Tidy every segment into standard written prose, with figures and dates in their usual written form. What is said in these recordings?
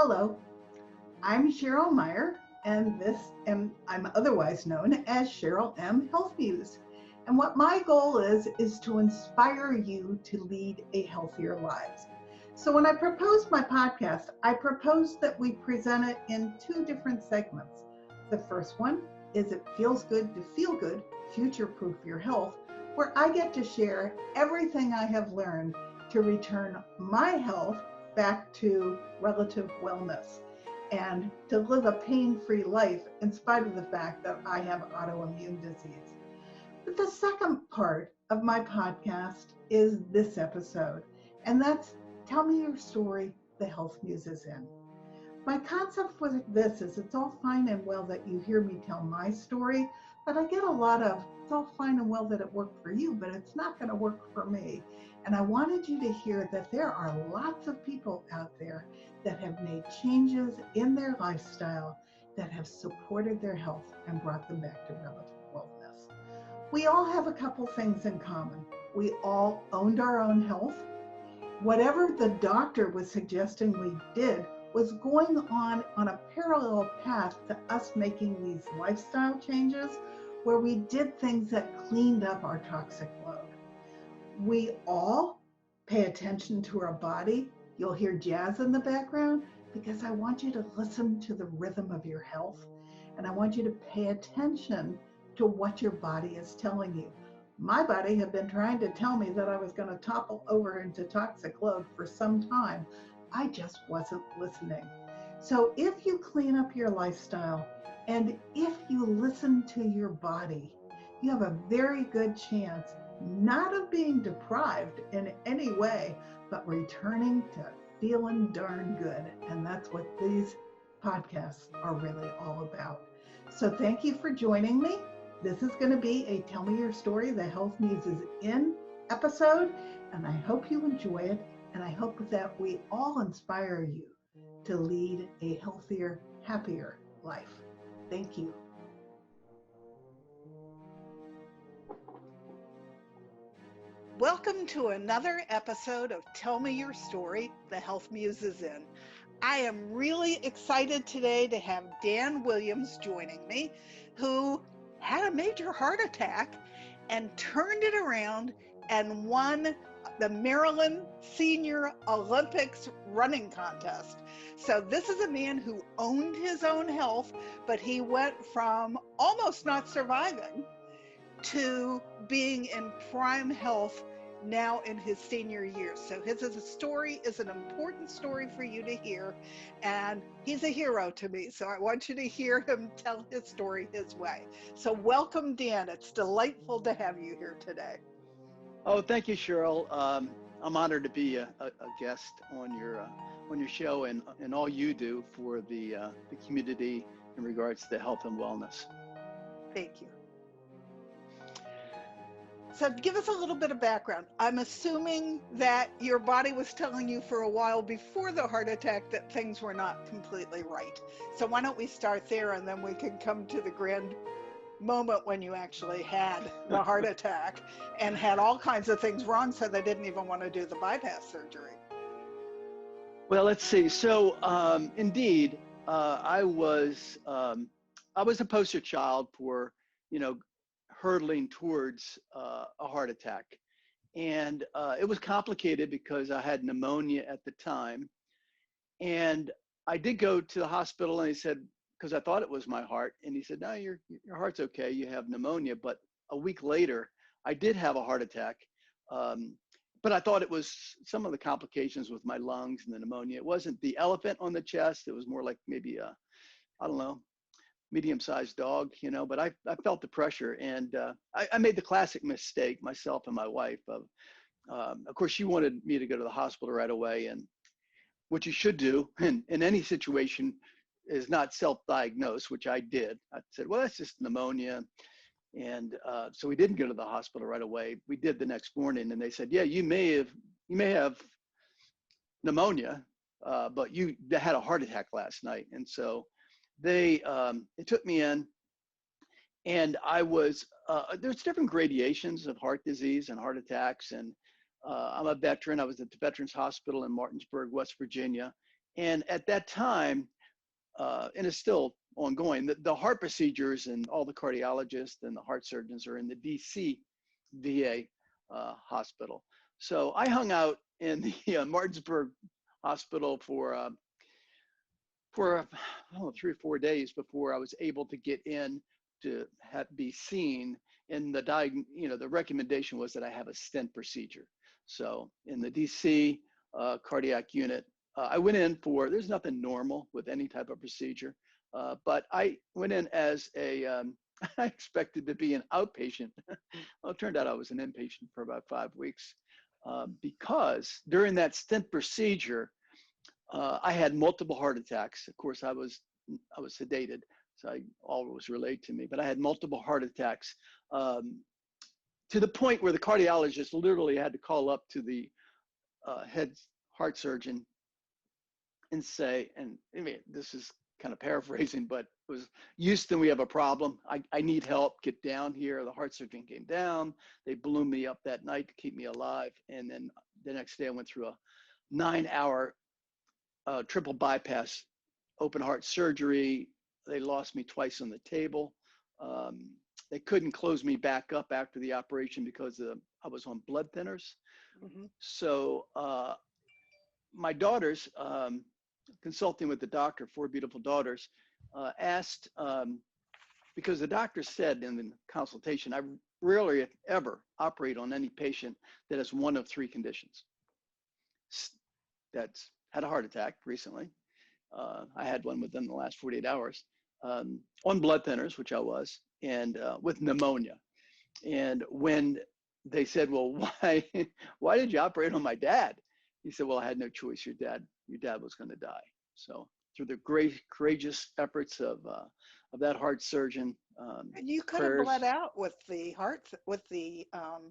Hello, I'm Cheryl Meyer, and I'm otherwise known as Cheryl M. Health Muse. And what my goal is to inspire you to lead a healthier life. So when I proposed my podcast, I proposed that we present it in two different segments. The first one is It Feels Good to Feel Good, Future Proof Your Health, where I get to share everything I have learned to return my health back to relative wellness and to live a pain-free life in spite of the fact that I have autoimmune disease. But the second part of my podcast is this episode, and that's Tell Me Your Story, the Health Muse is in. My concept with this is it's all fine and well that you hear me tell my story, but I get a lot of, it's all fine and well that it worked for you, but it's not going to work for me. And I wanted you to hear that there are lots of people out there that have made changes in their lifestyle that have supported their health and brought them back to relative wellness. We all have a couple things in common. We all owned our own health. Whatever the doctor was suggesting we did was going on a parallel path to us making these lifestyle changes where we did things that cleaned up our toxic load. We all pay attention to our body. You'll hear jazz in the background because I want you to listen to the rhythm of your health, and I want you to pay attention to what your body is telling you. My body had been trying to tell me that I was going to topple over into toxic load for some time. I just wasn't listening. So if you clean up your lifestyle and if you listen to your body, you have a very good chance not of being deprived in any way, but returning to feeling darn good. And that's what these podcasts are really all about. So thank you for joining me. This is going to be a Tell Me Your Story, the Health Muse is in episode, and I hope you enjoy it, and I hope that we all inspire you to lead a healthier, happier life. Thank you. Welcome to another episode of Tell Me Your Story, the Health Muse is in. I am really excited today to have Dan Williams joining me, who had a major heart attack and turned it around and won the Maryland Senior Olympics running contest. So this is a man who owned his own health, but he went from almost not surviving to being in prime health now in his senior year. So his story is an important story for you to hear, and he's a hero to me. So I want you to hear him tell his story his way. So welcome, Dan. It's delightful to have you here today. Oh, thank you, Cheryl. I'm honored to be a guest on your show and all you do for the community in regards to health and wellness. Thank you. So give us a little bit of background. I'm assuming that your body was telling you for a while before the heart attack that things were not completely right. So why don't we start there, and then we can come to the grand moment when you actually had the heart attack and had all kinds of things wrong, so they didn't even want to do the bypass surgery. Well, let's see. So indeed, I was a poster child for, hurtling towards a heart attack. And it was complicated because I had pneumonia at the time. And I did go to the hospital, and he said, because I thought it was my heart, and he said, no, your heart's okay, you have pneumonia. But a week later, I did have a heart attack. But I thought it was some of the complications with my lungs and the pneumonia. It wasn't the elephant on the chest. It was more like maybe I don't know, medium-sized dog, but I felt the pressure, and I made the classic mistake, myself and my wife, of course, she wanted me to go to the hospital right away, and what you should do in any situation is not self-diagnose, which I did. I said, well, that's just pneumonia, and so we didn't go to the hospital right away. We did the next morning, and they said, yeah, you may have pneumonia, but you had a heart attack last night, and so they took me in, and I was, there's different gradations of heart disease and heart attacks. And I'm a veteran. I was at the Veterans Hospital in Martinsburg, West Virginia. And at that time, and it's still ongoing, the heart procedures and all the cardiologists and the heart surgeons are in the DC VA hospital. So I hung out in the Martinsburg hospital for I don't know, 3 or 4 days before I was able to get in to be seen. And the recommendation was that I have a stent procedure. So in the DC cardiac unit, I went in for, there's nothing normal with any type of procedure, but I went in as I expected to be an outpatient. Well, it turned out I was an inpatient for about 5 weeks because during that stent procedure, I had multiple heart attacks. Of course, I was sedated, so all was relayed to me. But I had multiple heart attacks to the point where the cardiologist literally had to call up to the head heart surgeon and say, and I mean, this is kind of paraphrasing, but it was, Houston, we have a problem. I need help. Get down here. The heart surgeon came down. They blew me up that night to keep me alive. And then the next day I went through a 9-hour triple bypass open heart surgery. They lost me twice on the table. They couldn't close me back up after the operation because I was on blood thinners. Mm-hmm. So my daughters, consulting with the doctor, 4 beautiful daughters, asked, because the doctor said in the consultation, I rarely ever operate on any patient that has one of 3 conditions. That's had a heart attack recently. I had one within the last 48 hours, on blood thinners, which I was, and with pneumonia. And when they said, well, why did you operate on my dad? He said, well, I had no choice. Your dad was going to die. So through the great courageous efforts of that heart surgeon, and you could have bled out with the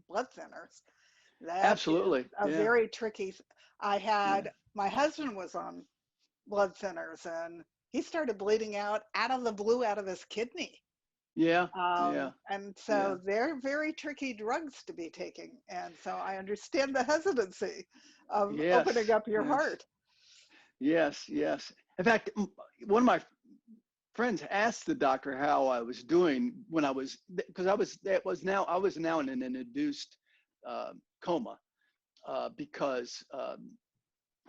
blood thinners. That absolutely, a very tricky. I had my husband was on blood thinners, and he started bleeding out of the blue out of his kidney. Yeah. And so they're very tricky drugs to be taking. And so I understand the hesitancy of opening up your heart. Yes. In fact, one of my friends asked the doctor how I was doing when I was, because I was now in an induced coma because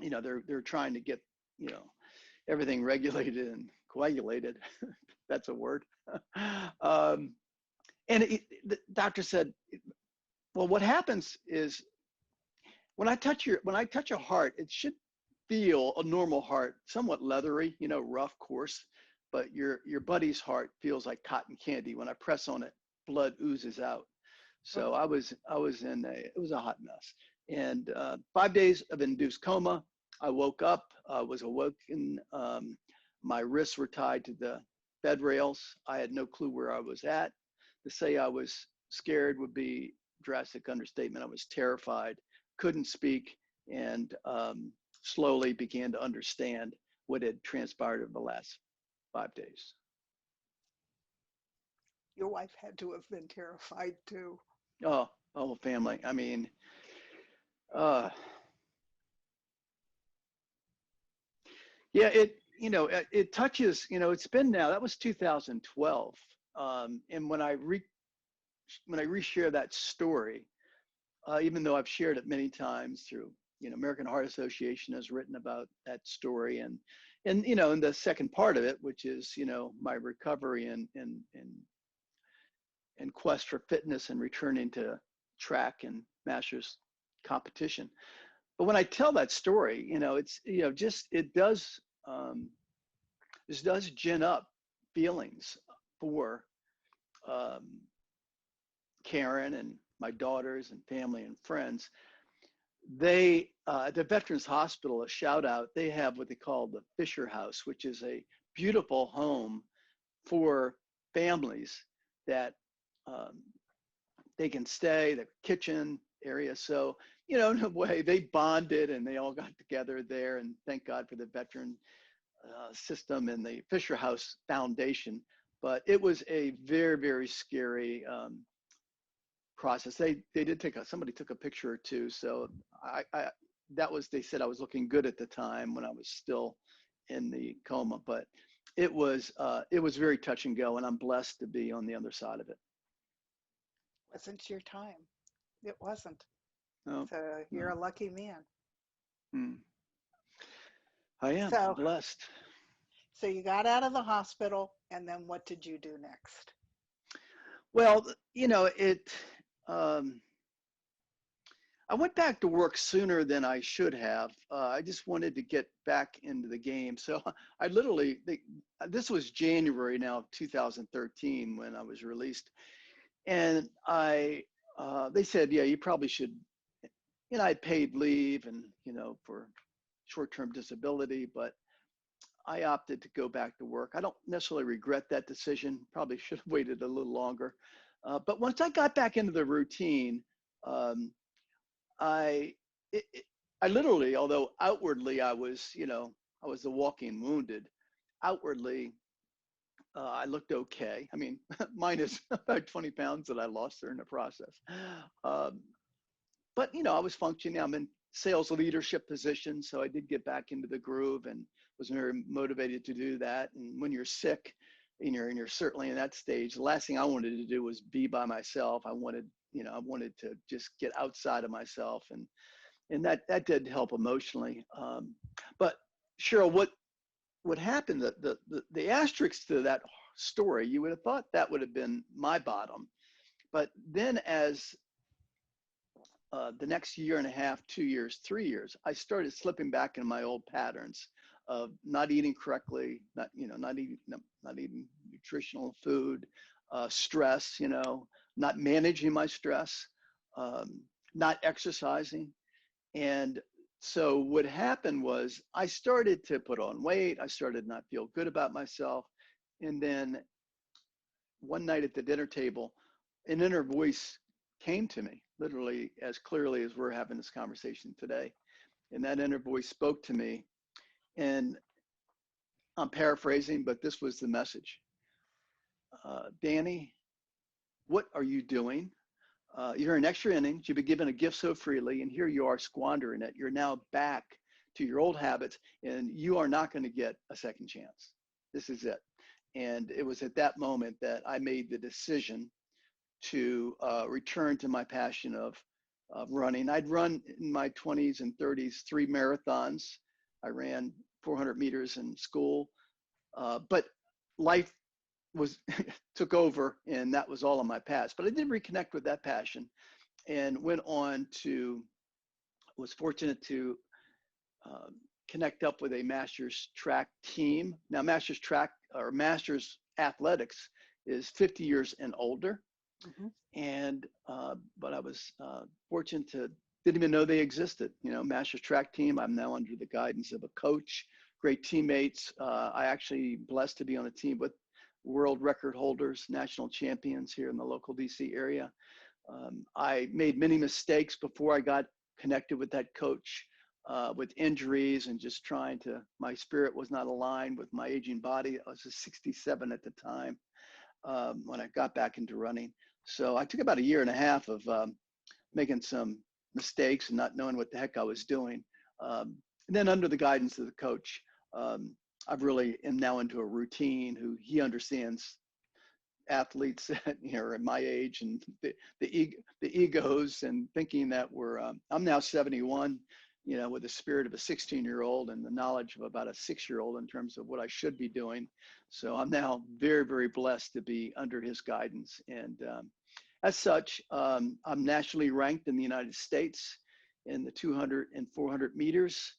they're trying to get everything regulated and coagulated. That's a word. And the doctor said, well, what happens is when I touch a heart, it should feel a normal heart, somewhat leathery, rough, coarse, but your buddy's heart feels like cotton candy. When I press on it, blood oozes out. So it was a hot mess. And 5 days of induced coma. I woke up, was awoken. My wrists were tied to the bed rails. I had no clue where I was at. To say I was scared would be drastic understatement. I was terrified, couldn't speak, and slowly began to understand what had transpired over the last 5 days. Your wife had to have been terrified too. Oh, family. I mean, yeah, it touches, it's been now, that was 2012. And when I reshare that story, even though I've shared it many times through, American Heart Association has written about that story, and in the second part of it, which is, my recovery and quest for fitness and returning to track and masters competition. But when I tell that story, this does gin up feelings for Karen and my daughters and family and friends. They, at the Veterans Hospital, a shout out, they have what they call the Fisher House, which is a beautiful home for families that they can stay, the kitchen area. So, in a way, they bonded and they all got together there, and thank God for the veteran system and the Fisher House Foundation. But it was a very, very scary process. They did somebody took a picture or two. So they said I was looking good at the time when I was still in the coma, but it was very touch and go, and I'm blessed to be on the other side of it. Wasn't your time. It wasn't. No, So you're no. a lucky man. I am. I'm So, blessed. so you got out of the hospital, and then what did you do next? Well, I went back to work sooner than I should have. I just wanted to get back into the game. So I literally, this was January now of 2013 when I was released. And they said, yeah, you probably should, I paid leave and, for short-term disability, but I opted to go back to work. I don't necessarily regret that decision. Probably should have waited a little longer. But once I got back into the routine, I literally, although outwardly I was, I was the walking wounded, outwardly, I looked okay. I mean, minus about 20 pounds that I lost during the process. But, I was functioning. I'm in sales leadership position. So I did get back into the groove and was very motivated to do that. And when you're sick and you're certainly in that stage, the last thing I wanted to do was be by myself. I wanted to just get outside of myself. And that did help emotionally. But Cheryl, what happened, the asterisk to that story, you would have thought that would have been my bottom. But then as the next year and a half, 2 years, 3 years, I started slipping back into my old patterns of not eating correctly, not eating nutritional food, stress, not managing my stress, not exercising. And so what happened was I started to put on weight. I started not feel good about myself. And then one night at the dinner table, an inner voice came to me, literally as clearly as we're having this conversation today. And that inner voice spoke to me. And I'm paraphrasing, but this was the message. Danny, what are you doing? You're in extra innings. You've been given a gift so freely, and here you are squandering it. You're now back to your old habits, and you are not going to get a second chance. This is it. And it was at that moment that I made the decision to return to my passion of running. I'd run in my 20s and 30s 3 marathons. I ran 400 meters in school, but life took over, and that was all in my past. But I did reconnect with that passion and was fortunate to connect up with a master's track team. Now, master's track or master's athletics is 50 years and older. Mm-hmm. And, but I was fortunate didn't even know they existed. Master's track team. I'm now under the guidance of a coach, great teammates. I actually blessed to be on a team with world record holders, national champions here in the local DC area. I made many mistakes before I got connected with that coach, with injuries and just my spirit was not aligned with my aging body. I was 67 at the time when I got back into running. So I took about 1.5 years of making some mistakes and not knowing what the heck I was doing. And then under the guidance of the coach, I've really am now into a routine he understands athletes at my age and the egos and thinking that I'm now 71, with the spirit of a 16-year-old and the knowledge of about a 6-year-old in terms of what I should be doing. So I'm now very, very blessed to be under his guidance. And as such, I'm nationally ranked in the United States in the 200 and 400 meters.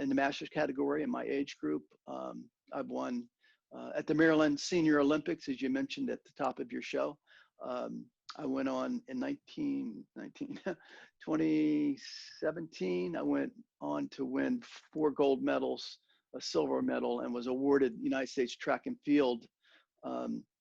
In the master's category in my age group. I've won at the Maryland Senior Olympics, as you mentioned at the top of your show. I went on in 2017. I went on to win 4 gold medals, a silver medal, and was awarded United States track and field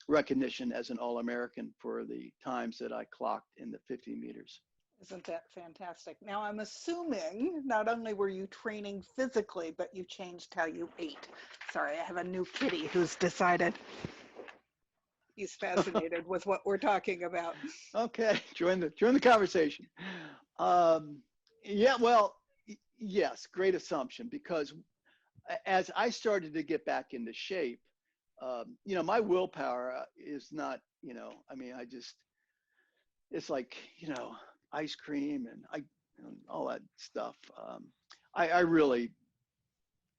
recognition as an All-American for the times that I clocked in the 50 meters. Isn't that fantastic? Now, I'm assuming not only were you training physically, but you changed how you ate. Sorry, I have a new kitty who's decided he's fascinated with what we're talking about. Okay, join the conversation. Yeah, well, yes, great assumption, because as I started to get back into shape, you know, my willpower is not, you know, I mean, it's like, you know, ice cream and all that stuff. I really,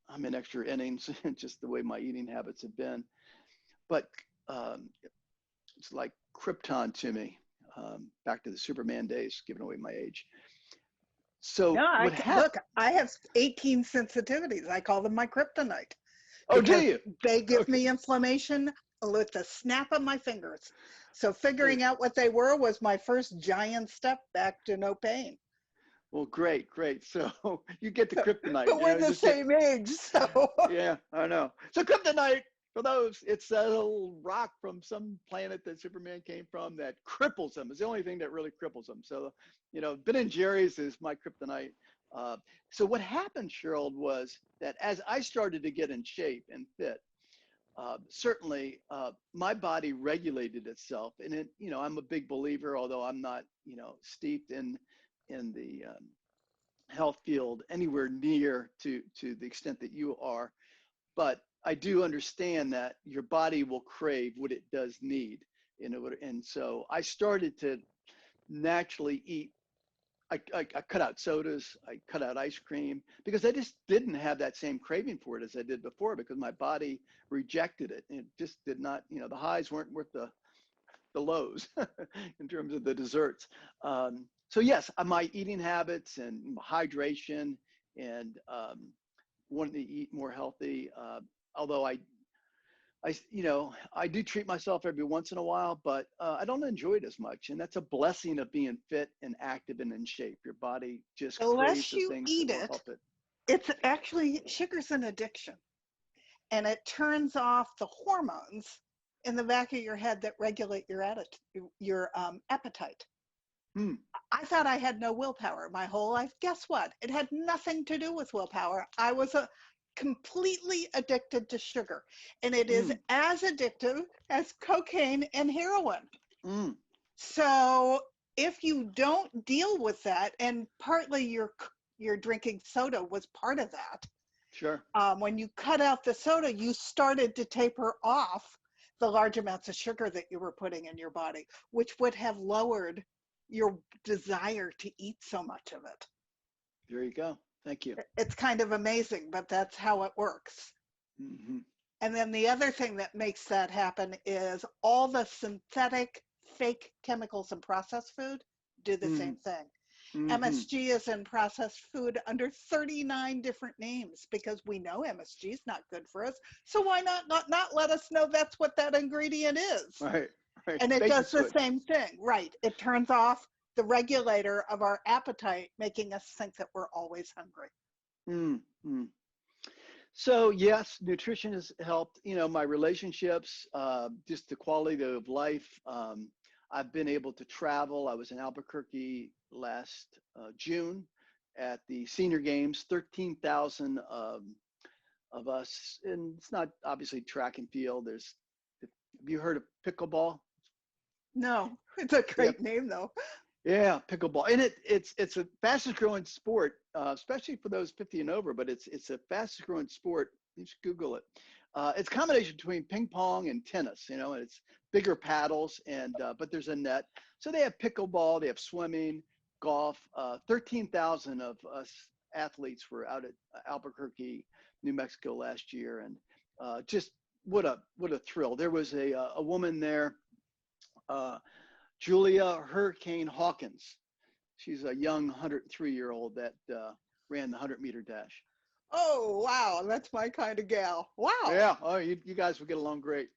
I'm in extra innings, just the way my eating habits have been. But um, it's like Krypton to me. Back to the Superman days, giving away my age. No, So what happened? look, I have 18 sensitivities. I call them my kryptonite Oh, do because you? they give Okay. me inflammation with the snap of my fingers. So Hey, figuring out what they were was my first giant step back to no pain. well, great, great. So you get the kryptonite, But you we're know, the just get, same age, so yeah, I know. So kryptonite, for those, it's a little rock from some planet that Superman came from that cripples him. It's the only thing that really cripples him. So, you know, Ben and Jerry's is my kryptonite. Uh, so what happened, Cheryl, was that as I started to get in shape and fit, certainly my body regulated itself. And it, you know, I'm a big believer, although I'm not, you know, steeped in the health field anywhere near to the extent that you are, but I do understand that your body will crave what it does need. You know, and so I started to naturally eat. I cut out sodas, I cut out ice cream because I just didn't have that same craving for it as I did before because my body rejected it. It just did not, you know, the highs weren't worth the lows in terms of the desserts. So yes, my eating habits and hydration and wanting to eat more healthy. Although you know, I do treat myself every once in a while, but I don't enjoy it as much. And that's a blessing of being fit and active and in shape. Your body just the craves less the you things that eat will it, help it. it's actually sugar's an addiction. And it turns off the hormones in the back of your head that regulate your attitude, your appetite. Hmm. I thought I had no willpower my whole life. Guess what? It had nothing to do with willpower. I was completely addicted to sugar, and it is Mm. as addictive as cocaine and heroin. Mm. So if you don't deal with that, and partly your drinking soda was part of that, Sure. when you cut out the soda, you started to taper off the large amounts of sugar that you were putting in your body, which would have lowered your desire to eat so much of it. There you go. Thank you. It's kind of amazing, but that's how it works. Hmm. And then the other thing that makes that happen is all the synthetic fake chemicals in processed food do the Hmm. same thing. Hmm. MSG is in processed food under 39 different names because we know MSG is not good for us. So why not let us know that's what that ingredient is? Right. Right. And it Bait and does the switch. same thing, right? It turns off the regulator of our appetite, making us think that we're always hungry. Mm. Mm. So yes, nutrition has helped, you know, my relationships, just the quality of life. I've been able to travel. I was in Albuquerque last June at the Senior Games, 13,000 of us. And it's not obviously track and field. Have you heard of pickleball? No, it's a Yeah, great name though. yeah, pickleball, and it's a fastest growing sport, especially for those 50 and over. But it's a fastest growing sport. You should Google it. It's a combination between ping pong and tennis. You know, and it's bigger paddles, and but there's a net. So they have pickleball, they have swimming, golf. 13,000 of us athletes were out at Albuquerque, New Mexico last year, and just what a thrill. There was a woman there. Julia Hurricane Hawkins. She's a young 103-year-old that ran the 100-meter dash. Oh, wow, that's my kind of gal. Wow. Yeah, oh, you guys will get along great.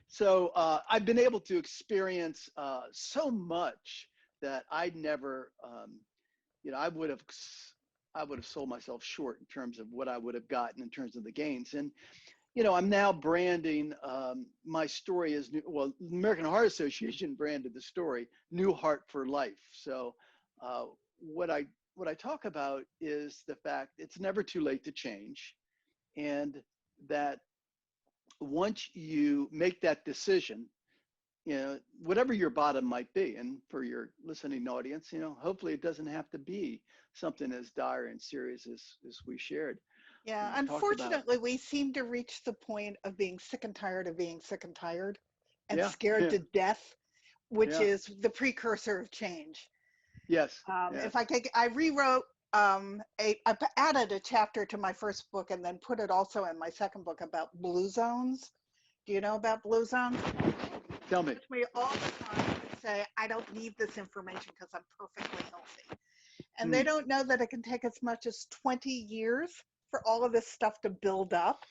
So I've been able to experience so much that I'd never, you know, I would have sold myself short in terms of what I would have gotten in terms of the gains. And you know, I'm now branding my story as new. Well, American Heart Association branded the story "New Heart for Life." So, uh, what I what I talk about is the fact it's never too late to change, and that once you make that decision, you know, whatever your bottom might be, and for your listening audience, you know, hopefully it doesn't have to be something as dire and serious as we shared. Yeah, talked about. unfortunately, we seem to reach the point of being sick and tired of being sick and tired and Yeah, scared yeah, to death, which yeah. is the precursor of change. Yes, yes. If I could, I rewrote added a chapter to my first book and then put it also in my second book about blue zones. Do you know about blue zones? Tell me. With me all the time and say, I don't need this information because I'm perfectly healthy. And they Mm, don't know that it can take as much as 20 years for all of this stuff to build up.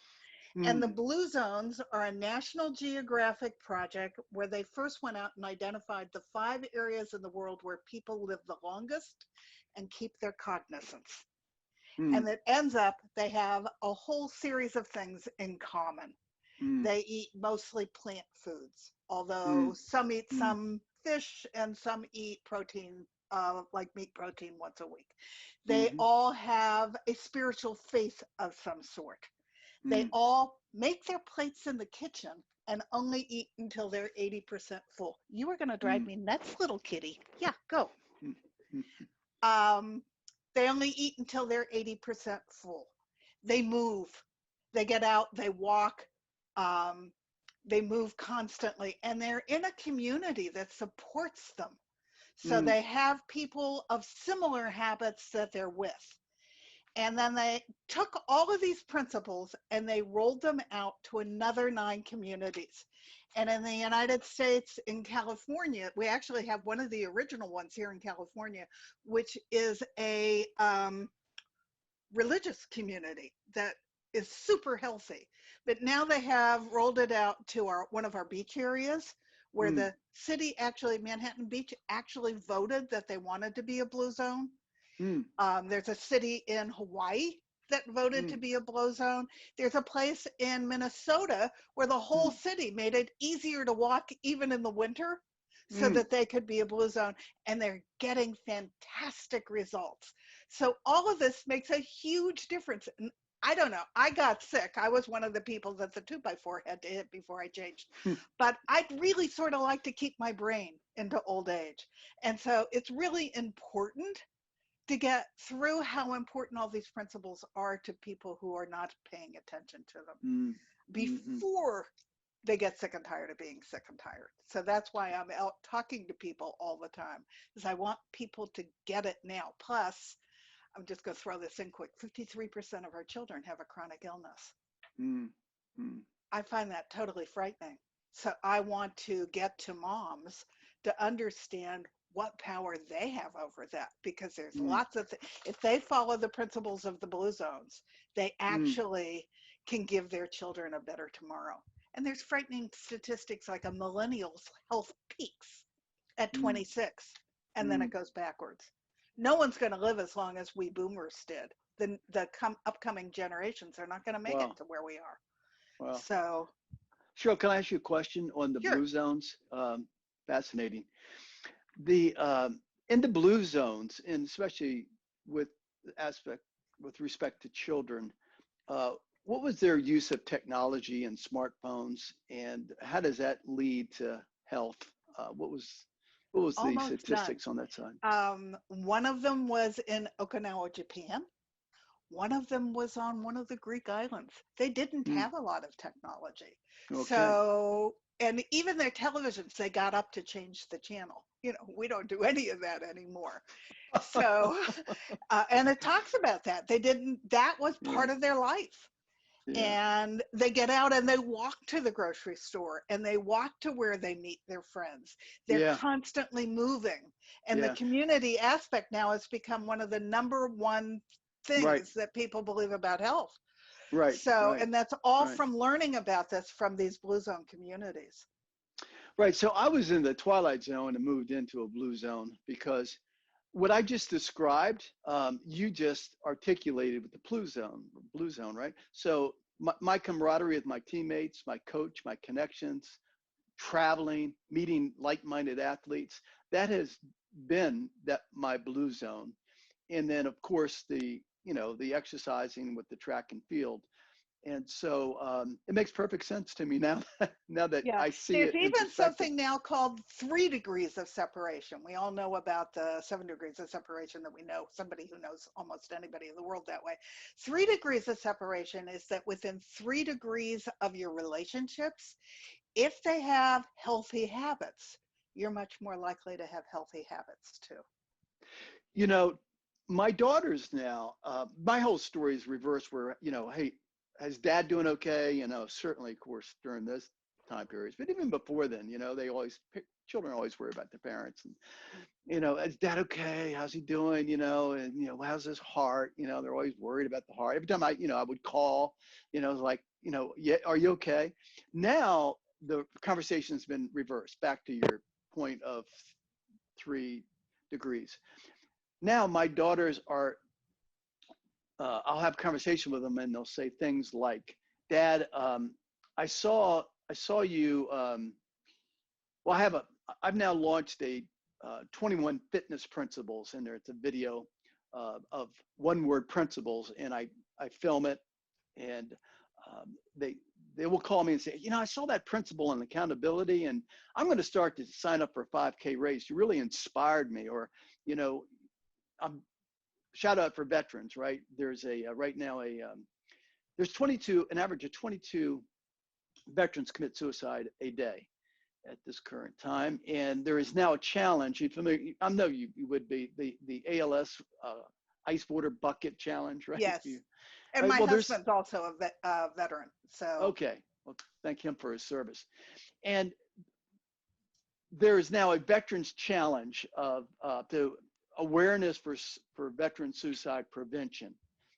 And the mm, blue zones are a National Geographic project where they first went out and identified the 5 areas in the world where people live the longest and keep their cognizance. mm, And it ends up they have a whole series of things in common. mm, They eat mostly plant foods, although mm, some eat mm, some fish and some eat protein, like meat protein once a week. They mhm, all have a spiritual faith of some sort. They mm, all make their plates in the kitchen and only eat until they're 80% full. You are going to drive mm, me nuts, little kitty. Yeah, go. mm, mm, Um, they only eat until they're 80% full. They move, they get out, they walk, um, they move constantly, and they're in a community that supports them. So mm, they have people of similar habits that they're with. And then they took all of these principles and they rolled them out to another 9 communities. And in the United States, in California, we actually have one of the original ones here in California, which is a religious community that is super healthy. But now they have rolled it out to one of our beach areas where mm, the city actually, Manhattan Beach, actually voted that they wanted to be a blue zone. mm, There's a city in Hawaii that voted to mm, be a blue zone. There's a place in Minnesota where the whole mm, city made it easier to walk even in the winter so mm. that they could be a blue zone, and they're getting fantastic results. So all of this makes a huge difference. And I don't know, I got sick. I was one of the people that the 2x4 had to hit before I changed. But I'd really sort of like to keep my brain into old age. And so it's really important to get through how important all these principles are to people who are not paying attention to them Mm, mhm, before they get sick and tired of being sick and tired. So that's why I'm out talking to people all the time, because I want people to get it now. Plus, I'm just going to throw this in quick, 53% of our children have a chronic illness. mm, mm, I find that totally frightening. So I want to get to moms to understand what power they have over that, because there's mm, lots of if they follow the principles of the blue zones, they mm, actually can give their children a better tomorrow. And there's frightening statistics like a millennial's health peaks at mm, 26 and then it mm. goes backwards. No one's going to live as long as we boomers did. The upcoming generations are not going to make it Wow, to where we are. wow. So, Cheryl, can I ask you a question on the sure. blue zones? Fascinating. The in the blue zones, and especially with aspect with respect to children, uh, what was their use of technology and smartphones, and how does that lead to health? What was the Almost none. statistics on that side? One of them was in Okinawa, Japan. One of them was on one of the Greek islands. They didn't Hmm. have a lot of technology. Okay. So, and even their televisions, they got up to change the channel. You know, we don't do any of that anymore. So, and it talks about that. They didn't, that was Yeah. part of their life. Yeah. And they get out and they walk to the grocery store and they walk to where they meet their friends. They're Yeah. constantly moving. And the Yeah. community aspect now has become one of the number one Right. things that people believe about health. Right. So, Right. and that's all Right. from learning about this from these blue zone communities. Right. So I was in the twilight zone and moved into a blue zone because what I just described, you just articulated with the blue zone, right? So my camaraderie with my teammates, my coach, my connections, traveling, meeting like-minded athletes, that has been that my blue zone. And then of course the exercising with the track and field. And so it makes perfect sense to me now, now that Yeah, I see there's it in even perspective. something now called 3 degrees of separation. We all know about the 7 degrees of separation that we know, somebody who knows almost anybody in the world that way. 3 degrees of separation is that within 3 degrees of your relationships, if they have healthy habits, you're much more likely to have healthy habits too. You know, my daughters now, my whole story is reversed where, hey, is dad doing okay? Certainly, of course, during this time periods, but even before then, children always worry about their parents. And, is dad okay? How's he doing? How's his heart? They're always worried about the heart. Every time I would call, like, yeah, are you okay? Now the conversation has been reversed back to your point of 3 degrees. Now my daughters are, I'll have conversation with them and they'll say things like, Dad, I saw you, well, I've now launched a 21 fitness principles in there. It's a video of one word principles, and I film it, and they will call me and say, I saw that principle on accountability, and I'm going to start to sign up for a 5K race. You really inspired me. Or, I'm shout out for veterans, right? There's right now there's an average of 22 veterans commit suicide a day at this current time, and there is now a challenge. I know you would be the ALS ice water bucket challenge, right? Yes. And my well, husband's also a veteran. So okay, well, thank him for his service. And there is now a veterans challenge of to awareness for veteran suicide prevention,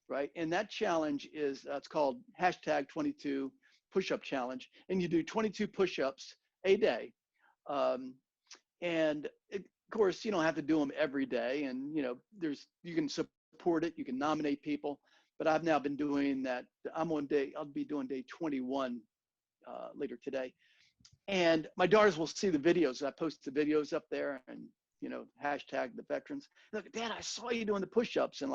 right? And that challenge is it's called hashtag 22 push-up challenge, and you do 22 push-ups a day. And of course, you don't have to do them every day, and you can support it, you can nominate people, but I've now been doing that. I'll be doing day 21 later today. And my daughters will see the videos. I post the videos up there, and hashtag the veterans. Look, Dad, I saw you doing the push-ups, and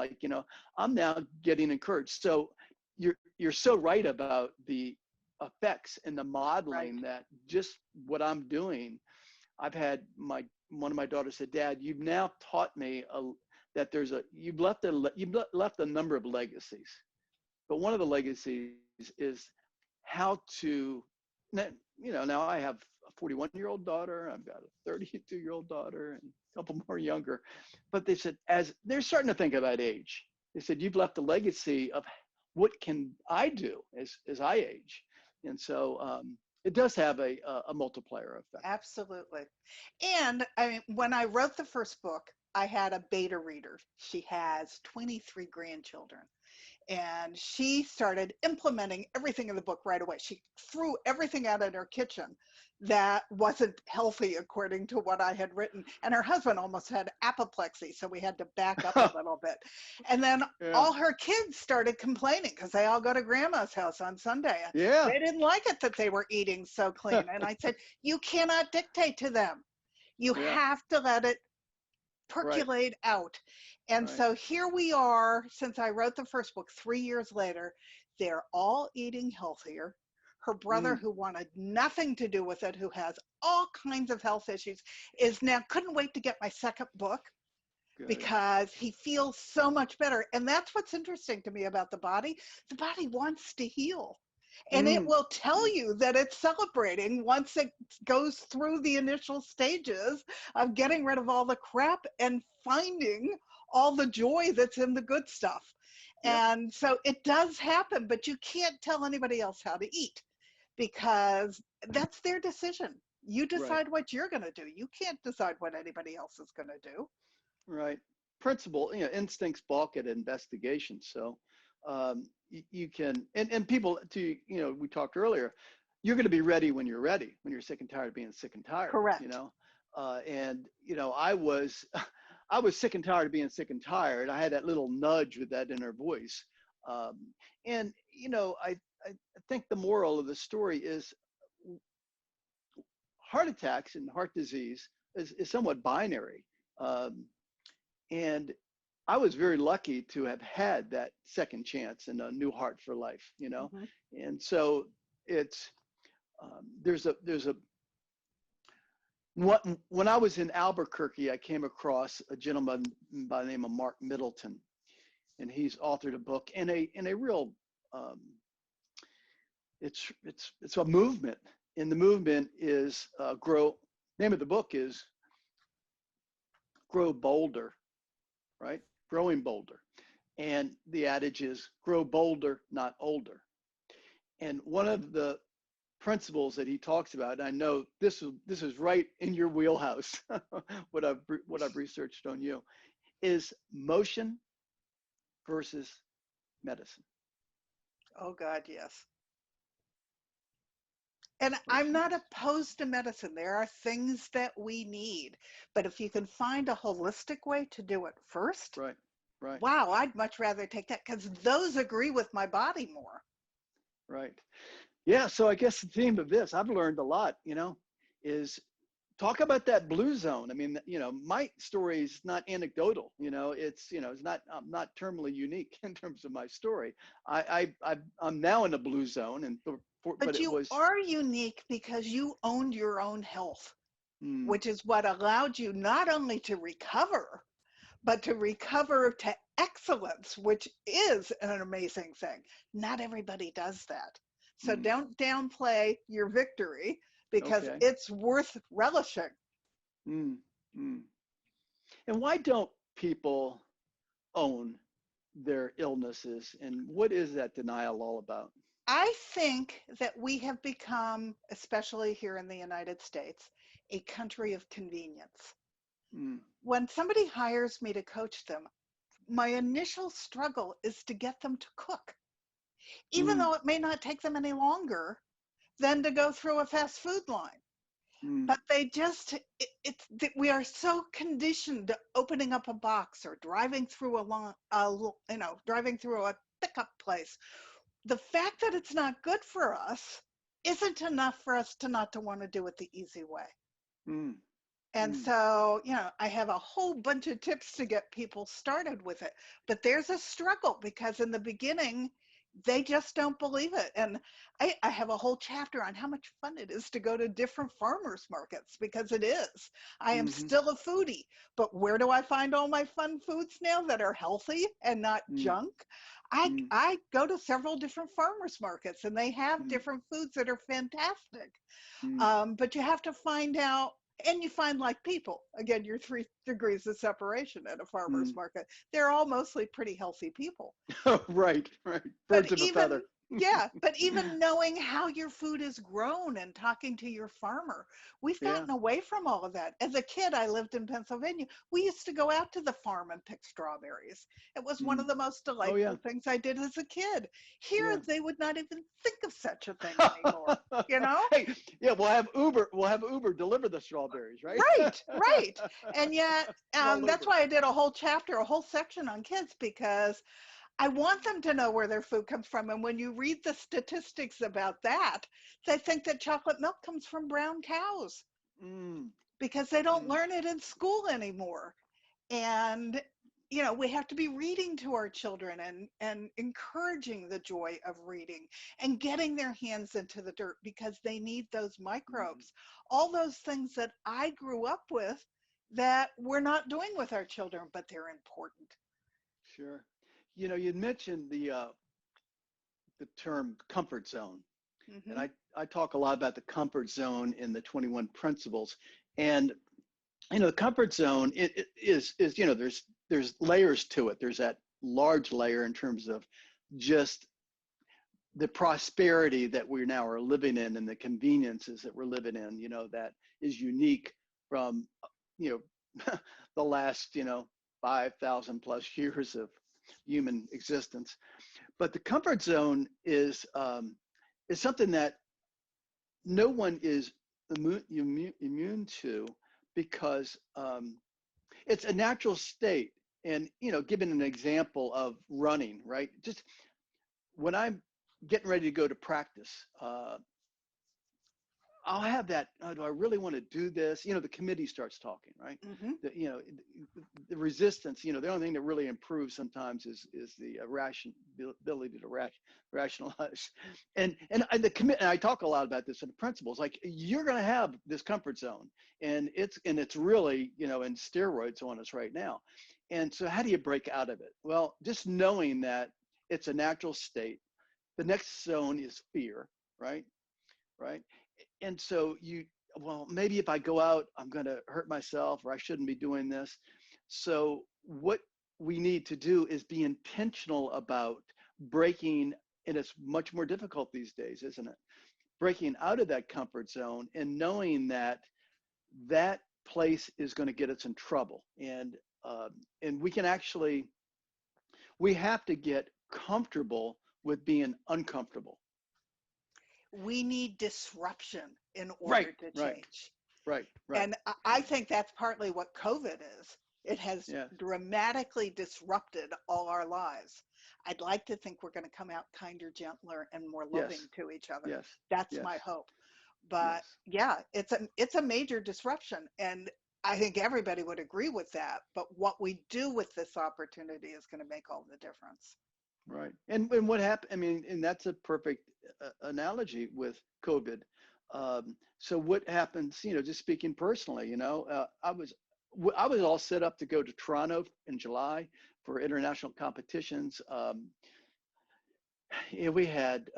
I'm now getting encouraged. So you're so right about the effects and the modeling, right. that just what I'm doing. I've had one of my daughters said, Dad, you've now taught me that you've left a number of legacies, but one of the legacies is how to, now I have a 41-year-old daughter, I've got a 32-year-old daughter, and a couple more younger. But they said, as they're starting to think about age, they said, you've left a legacy of what can I do as I age? And so it does have a multiplier effect. Absolutely. And I mean, when I wrote the first book, I had a beta reader. She has 23 grandchildren. And she started implementing everything in the book right away. She threw everything out in her kitchen that wasn't healthy according to what I had written. And her husband almost had apoplexy, so we had to back up a little bit. And then all her kids started complaining because they all go to grandma's house on Sunday. Yeah. They didn't like it that they were eating so clean. And I said, you cannot dictate to them. You have to let it percolate out. And so here we are, since I wrote the first book 3 years later, they're all eating healthier. Her brother, who wanted nothing to do with it, who has all kinds of health issues, is now couldn't wait to get my second book. Good. Because he feels so much better. And that's what's interesting to me about the body. The body wants to heal. And it will tell you that it's celebrating once it goes through the initial stages of getting rid of all the crap and finding all the joy that's in the good stuff. And so it does happen, but you can't tell anybody else how to eat because that's their decision. You decide what you're going to do. You can't decide what anybody else is going to do. Right. Principle, instincts balk at investigation. So you can, and people we talked earlier, you're going to be ready when you're ready, when you're sick and tired of being sick and tired. Correct. I was sick and tired of being sick and tired. I had that little nudge with that inner voice. I think the moral of the story is heart attacks and heart disease is somewhat binary. And I was very lucky to have had that second chance and a new heart for life, you know? Mhm. And so it's, there's a, when I was in Albuquerque, I came across a gentleman by the name of Mark Middleton, and he's authored a book in a real, um, it's a movement, and the movement is grow. Name of the book is Grow Bolder, right? Growing bolder, and the adage is grow bolder, not older. And one of the principles that he talks about, and I know this is right in your wheelhouse, what I've researched on you, is motion versus medicine. Oh God, yes. And I'm Motion not versus opposed to medicine. There are things that we need, but if you can find a holistic way to do it first, right, right, wow, I'd much rather take that because those agree with my body more. right. Yeah. So I guess the theme of this, I've learned a lot. Is talk about that blue zone. I mean, my story is not anecdotal. It's not. I'm not terminally unique in terms of my story. I'm now in a blue zone, but But it you was. are unique because you owned your own health, Mm, which is what allowed you not only to recover, but to recover to excellence, which is an amazing thing. Not everybody does that. So mm, don't downplay your victory because okay. it's worth relishing. Mm, mm. And why don't people own their illnesses? And what is that denial all about? I think that we have become, especially here in the United States, a country of convenience. Mm, When somebody hires me to coach them, my initial struggle is to get them to cook, even mm, though it may not take them any longer than to go through a fast food line. mm, But they just, it's that we are so conditioned to opening up a box or driving through driving through a pickup place. The fact that it's not good for us isn't enough for us to not to want to do it the easy way. mm, And mm. so, I have a whole bunch of tips to get people started with it. But there's a struggle because in the beginning, they just don't believe it. And I have a whole chapter on how much fun it is to go to different farmers markets because it is. I am Mhm, still a foodie, but where do I find all my fun foods now that are healthy and not mm, junk? I, mm, I go to several different farmers markets and they have mm, different foods that are fantastic. mm, But you have to find out, and you find like people, again, your 3 degrees of separation at a farmer's mm. market. They're all mostly pretty healthy people. Right, right. But Birds of a feather. even knowing how your food is grown and talking to your farmer, we've Yeah. gotten away from all of that. As a kid, I lived in Pennsylvania. We used to go out to the farm and pick strawberries. It was one of Mm. the most Oh, yeah. delightful things I did as a kid. Here, Yeah. they would not even think of such a thing anymore, you know? Hey, yeah, we'll have Uber deliver the strawberries, right? Right, right. And yet, Small that's Uber. why I did a whole chapter, a whole section on kids, because I want them to know where their food comes from. And when you read the statistics about that, they think that chocolate milk comes from brown cows Mm, because they don't mm, learn it in school anymore. And we have to be reading to our children and encouraging the joy of reading and getting their hands into the dirt because they need those mhm. microbes, all those things that I grew up with that we're not doing with our children, but they're important. Sure. You mentioned the term comfort zone, and Hmm. I talk a lot about the comfort zone in the 21 principles. And the comfort zone is there's layers to it. There's that large layer in terms of just the prosperity that we now are living in and the conveniences that we're living in, that is unique from you the last 5,000 plus years of human existence. But the comfort zone is something that no one is immune to, because it's a natural state. And given an example of running, right? Just when I'm getting ready to go to practice, I'll have that. Oh, do I really want to do this? The committee starts talking, right? Hmm. The resistance. The only thing that really improves sometimes is the ability to rationalize. And the commit. And I talk a lot about this in the principles. Like you're going to have this comfort zone, and it's really in steroids on us right now. And so, how do you break out of it? Well, just knowing that it's a natural state. The next zone is fear, right? Right. And so well, maybe if I go out, I'm going to hurt myself, or I shouldn't be doing this. So what we need to do is be intentional about breaking, and it's much more difficult these days, isn't it? Breaking out of that comfort zone and knowing that that place is going to get us in trouble. And we have to get comfortable with being uncomfortable. We need disruption in Right, order to right, change. right. And I think that's partly what COVID is. It has Yes. dramatically disrupted all our lives. I'd like to think we're going to come out kinder, gentler, and more loving Yes. to each other. Yes. That's Yes. my hope. But Yes. yeah, it's a major disruption. And I think everybody would agree with that. But what we do with this opportunity is going to make all the difference. Right. And what happened, I mean, and that's a perfect analogy with COVID. So what happens, just speaking personally, I was all set up to go to Toronto in July for international competitions. We had,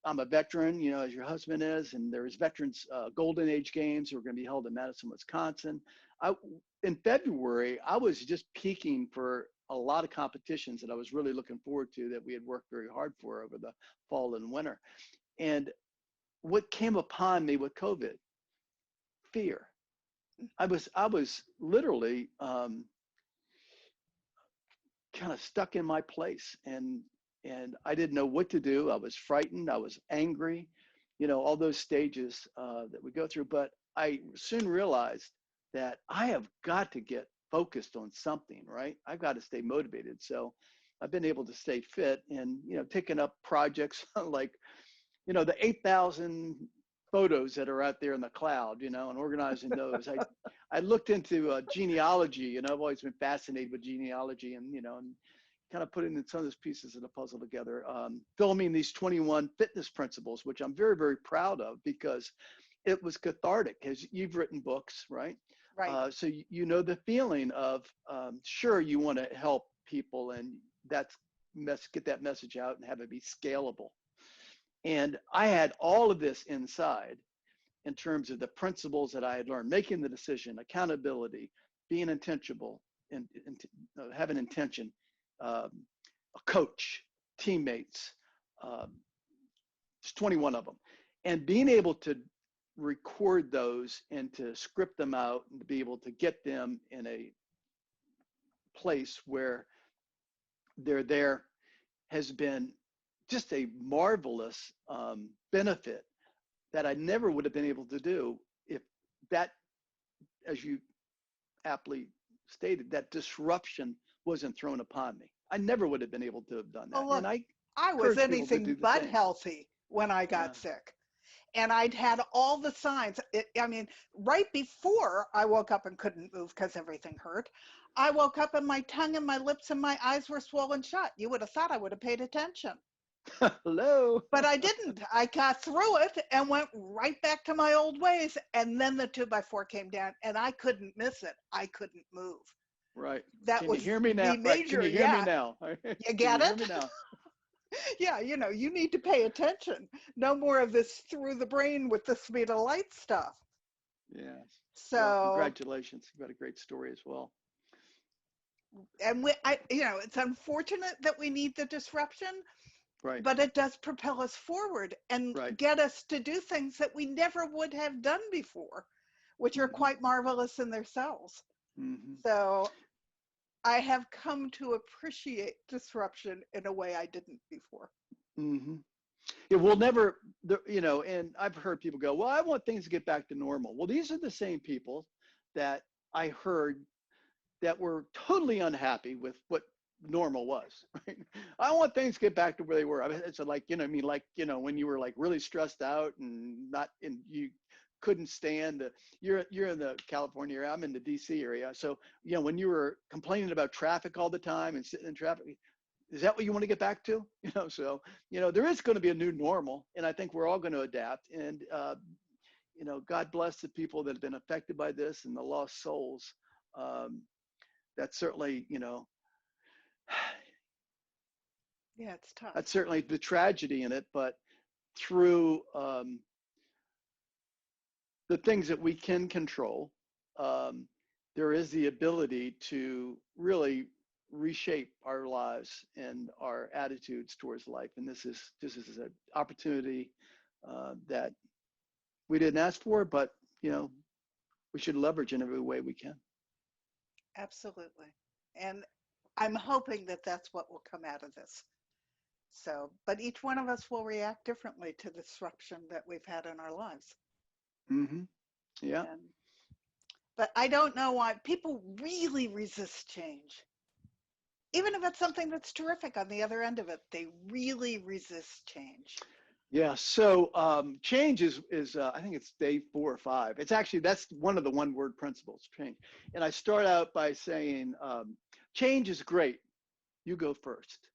I'm a veteran, as your husband is, and there's Veterans Golden Age Games that were going to be held in Madison, Wisconsin. In February, I was just peaking for a lot of competitions that I was really looking forward to that we had worked very hard for over the fall and winter. And what came upon me with COVID? Fear. I was literally kind of stuck in my place, and I didn't know what to do. I was frightened. I was angry, all those stages that we go through. But I soon realized that I have got to get focused on something, right? I've got to stay motivated. So I've been able to stay fit and, taking up projects like, the 8,000 photos that are out there in the cloud, and organizing those. I looked into genealogy, and I've always been fascinated with genealogy and kind of putting some of those pieces of the puzzle together, filming these 21 fitness principles, which I'm very, very proud of because it was cathartic, because you've written books, right? Right. So the feeling of, sure, you want to help people, and get that message out and have it be scalable. And I had all of this inside in terms of the principles that I had learned: making the decision, accountability, being intentional, and having intention, a coach, teammates, there's 21 of them. And being able to record those and to script them out and to be able to get them in a place where they're there has been just a marvelous benefit that I never would have been able to do if that, as you aptly stated, that disruption wasn't thrown upon me. I never would have been able to have done that. Oh, look, And I I was encourage people to do anything the but same. healthy when I got sick. And I'd had all the signs. Right before I woke up and couldn't move because everything hurt, I woke up and my tongue and my lips and my eyes were swollen shut. You would have thought I would have paid attention. Hello. But I didn't. I got through it and went right back to my old ways. And then the 2x4 came down and I couldn't miss it. I couldn't move. Right. That Can was you hear me now? the Right. Can major, you hear me yeah. now? You Can get you hear it? me now? Yeah, you need to pay attention. No more of this through the brain with the speed of light stuff. Yes. Well, So, congratulations. You've got a great story as well. and it's unfortunate that we need the disruption, Right. but it does propel us forward and Right. get us to do things that we never would have done before, which are quite marvelous in themselves. Mm-hmm. So I have come to appreciate disruption in a way I didn't before. Mm-hmm. Yeah, we'll never, and I've heard people go, well, I want things to get back to normal. Well, these are the same people that I heard that were totally unhappy with what normal was. Right? I want things to get back to where they were. I mean, it's like, when you were like really stressed out and not, and you couldn't stand you're in the California area, I'm in the DC area. So, when you were complaining about traffic all the time and sitting in traffic, is that what you want to get back to? So, there is going to be a new normal, and I think we're all going to adapt. And, God bless the people that have been affected by this and the lost souls. That's certainly, Yeah, it's tough. that's certainly the tragedy in it, but through the things that we can control, there is the ability to really reshape our lives and our attitudes towards life. And this is an opportunity that we didn't ask for, but we should leverage in every way we can. Absolutely. And I'm hoping that that's what will come out of this. So, but each one of us will react differently to the disruption that we've had in our lives. Mm-hmm. Yeah. But I don't know why people really resist change. Even if it's something that's terrific on the other end of it, they really resist change. Yeah. So change is I think it's day 4 or 5. It's actually, that's one of the one-word principles, change. And I start out by saying, change is great. You go first.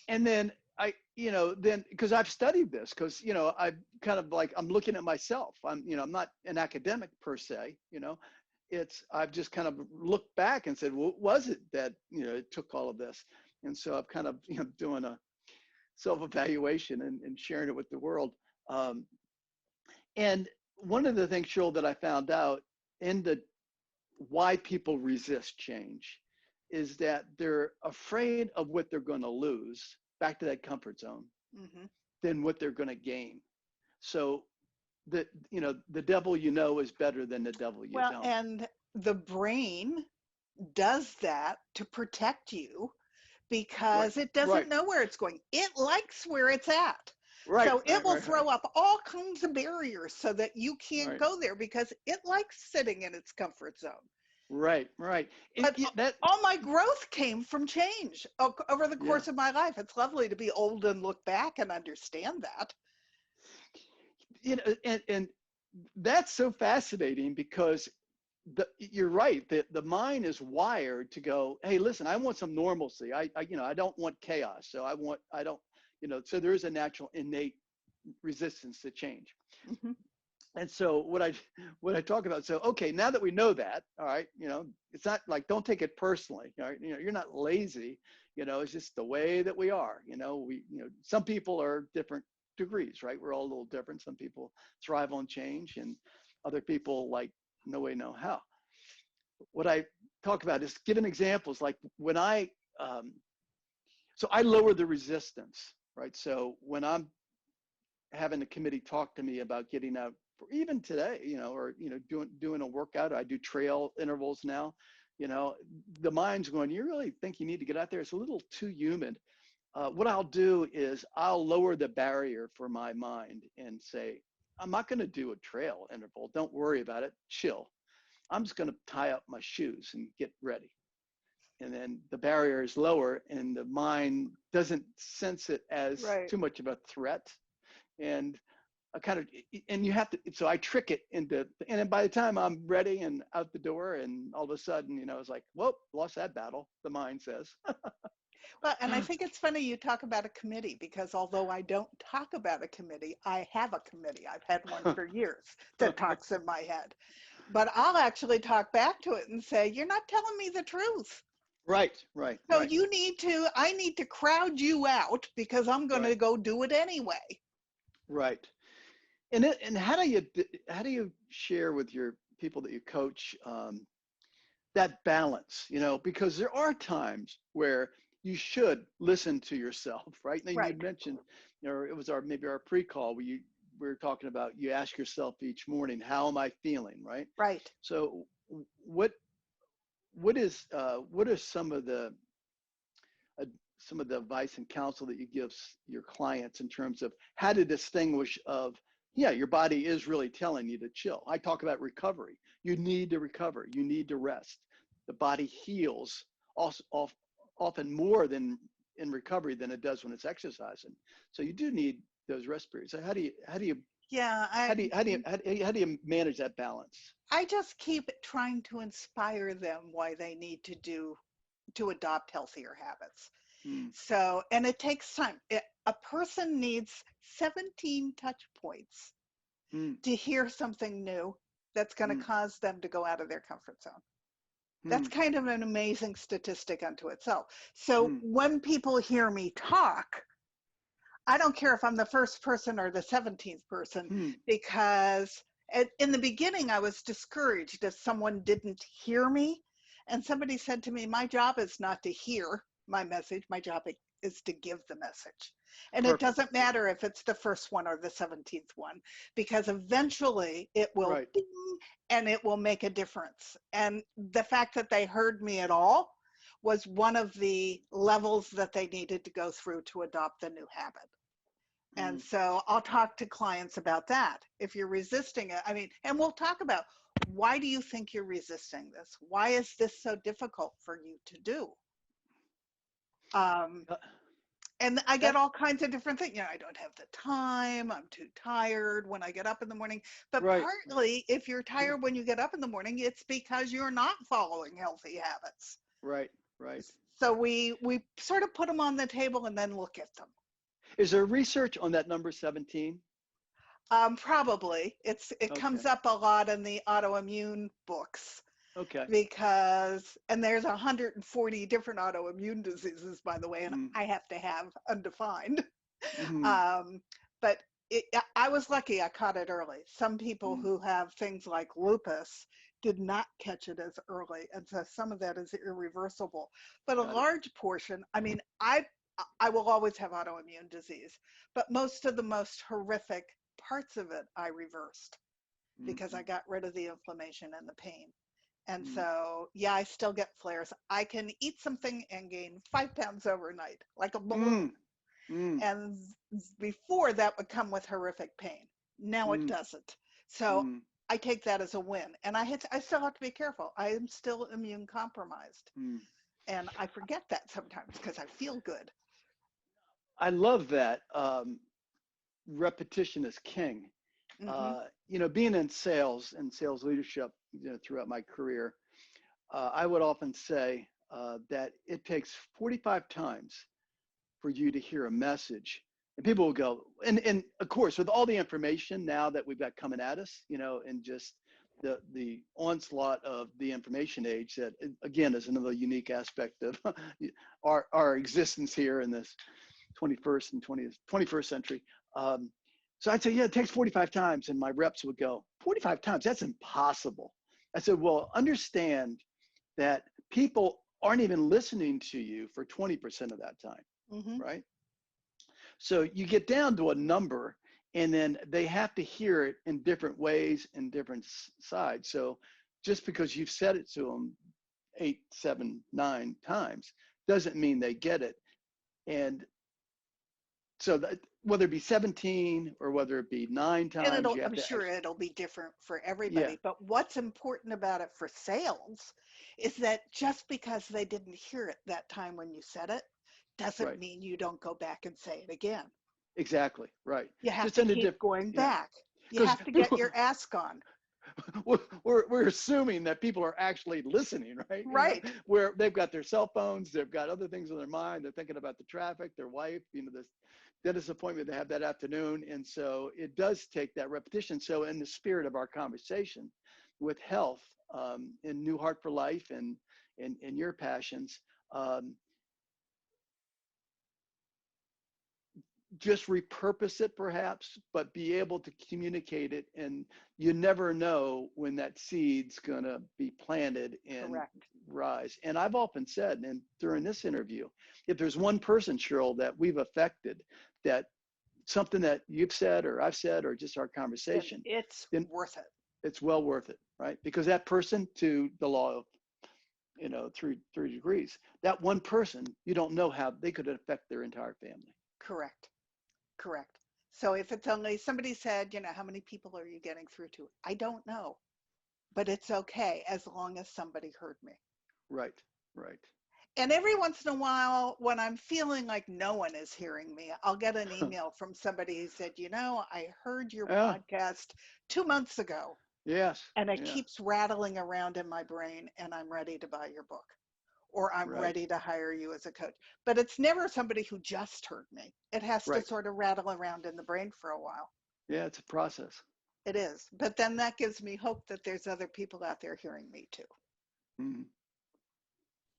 And then then because I've studied this, because I kind of like, I'm looking at myself. I'm not an academic per se. I've just kind of looked back and said, well, what was it that it took all of this? And so I'm kind of doing a self-evaluation and sharing it with the world. And one of the things, Cheryl, that I found out in why people resist change is that they're afraid of what they're going to lose, back to that comfort zone, than what they're going to gain. So the devil is better than the devil you don't. And the brain does that to protect you because it doesn't know where it's going. It likes where it's at. Right. So it will throw up all kinds of barriers so that you can't go there because it likes sitting in its comfort zone. Right. But all my growth came from change over the course of my life. It's lovely to be old and look back and understand that. And that's so fascinating because you're right. The mind is wired to go, hey, listen, I want some normalcy. I don't want chaos. So so there is a natural innate resistance to change. And so what I talk about, so, okay, now that we know that, all right, it's not like, don't take it personally. All right? You're not lazy, it's just the way that we are. Some people are different degrees, right? We're all a little different. Some people thrive on change and other people like no way, no how. What I talk about is giving examples, like when so I lower the resistance, right? So when I'm having the committee talk to me about getting out, even today, or doing a workout, I do trail intervals now, the mind's going, you really think you need to get out there? It's a little too humid. What I'll do is I'll lower the barrier for my mind and say, I'm not going to do a trail interval. Don't worry about it. Chill. I'm just going to tie up my shoes and get ready. And then the barrier is lower and the mind doesn't sense it as too much of a threat. And you have to, so I trick it into, and then by the time I'm ready and out the door, and all of a sudden, it's like, whoa, lost that battle, the mind says. Well, and I think it's funny you talk about a committee, because although I don't talk about a committee, I have a committee. I've had one for years that talks in my head. But I'll actually talk back to it and say, you're not telling me the truth. Right. So I need to crowd you out because I'm going to go do it anyway. Right. And how do you share with your people that you coach that balance, because there are times where you should listen to yourself, right? And you mentioned, it was maybe our pre-call where we were talking about, you ask yourself each morning, how am I feeling, right? Right. So what are some of the advice and counsel that you give your clients in terms of how to distinguish your body is really telling you to chill? I talk about recovery. You need to recover. You need to rest. The body heals often more than in recovery than it does when it's exercising. So you do need those rest periods. So how do you Yeah, How do you manage that balance? I just keep trying to inspire them why they need to adopt healthier habits. Mm, So, and it takes time. A person needs 17 touch points mm, to hear something new that's going to mm, cause them to go out of their comfort zone. That's mm, kind of an amazing statistic unto itself. So mm, when people hear me talk, I don't care if I'm the first person or the 17th person, mm, because in the beginning I was discouraged if someone didn't hear me. And somebody said to me, my job is not to hear my message, my job is to give the message. And it perfect. doesn't matter if it's the first one or the 17th one, because eventually it will Right. ding and it will make a difference. And the fact that they heard me at all was one of the levels that they needed to go through to adopt the new habit. And Mm. so I'll talk to clients about that. If you're resisting it, I mean, and we'll talk about, why do you think you're resisting this? Why is this so difficult for you to do? Um, Uh, and I get that all kinds of different things. I don't have the time. I'm too tired when I get up in the morning. But right. partly, if you're tired when you get up in the morning, it's because you're not following healthy habits. Right. Right. So we sort of put them on the table and then look at them. Is there research on that number 17? Probably. It Okay. comes up a lot in the autoimmune books, Okay. because, and there's 140 different autoimmune diseases, by the way, and Mm, I have to have undefined. mm, Um, but I was lucky I caught it early. Some people mm. who have things like lupus did not catch it as early, and so some of that is irreversible. But a Got it. large portion, I mean, I will always have autoimmune disease, but most of the most horrific parts of it I reversed because I Mm, got rid of the inflammation and the pain. And mm, so, yeah, I still get flares. I can eat something and gain 5 pounds overnight, like a balloon. mm, mm, And before that would come with horrific pain. Now it mm, doesn't. So mm, I take that as a win. And I still have to be careful. I am still immune compromised. mm. And I forget that sometimes because I feel good. I love that. Repetition is king. Hmm. Being in sales and sales leadership, throughout my career, I would often say that it takes 45 times for you to hear a message. And people will go, and of course, with all the information now that we've got coming at us, and just the onslaught of the information age, that again is another unique aspect of our existence here in this 21st and 21st century. Um, so I'd say, yeah, it takes 45 times. And my reps would go, 45 times? That's impossible. I said, well, understand that people aren't even listening to you for 20% of that time, Hmm. right? So you get down to a number, and then they have to hear it in different ways and different sides. So just because you've said it to them 8, 7, 9 times doesn't mean they get it. And so that, whether it be 17 or whether it be 9 And times, you have I'm to sure actually, it'll be different for yeah, everybody. But what's important about it for sales is that just because they didn't hear it that time when you said it, doesn't right, mean you don't go back and say it again. exactly, right. You have Just to in a keep different, going yeah, back. You because have to get people, your ask on. we're assuming that people are actually listening, right? Right. Where they've got their cell phones, they've got other things on their mind, they're thinking about the traffic, their wife, this dentist appointment they have that afternoon. And so it does take that repetition. So in the spirit of our conversation with health, in New Heart for Life and in your passions, um, just repurpose it perhaps, but be able to communicate it. And you never know when that seed's going to be planted and Correct. rise. And I've often said, and during this interview, if there's one person, Cheryl, that we've affected, that something that you've said or I've said or just our Then conversation, it's then worth it. it's well worth it, right? Because that person, to the law of, three degrees, that one person, you don't know how they could affect their entire family. Correct. Correct. So if it's only somebody said, how many people are you getting through to? I don't know, but it's okay as long as somebody heard me. Right, right. And every once in a while, when I'm feeling like no one is hearing me, I'll get an email from somebody who said, I heard your Yeah. podcast 2 months ago, Yes. and it Yeah. keeps rattling around in my brain, and I'm ready to buy your book, or I'm Right. ready to hire you as a coach. But it's never somebody who just heard me. It has to Right. sort of rattle around in the brain for a while. Yeah. It's a process. It is. But then that gives me hope that there's other people out there hearing me too. Mhm.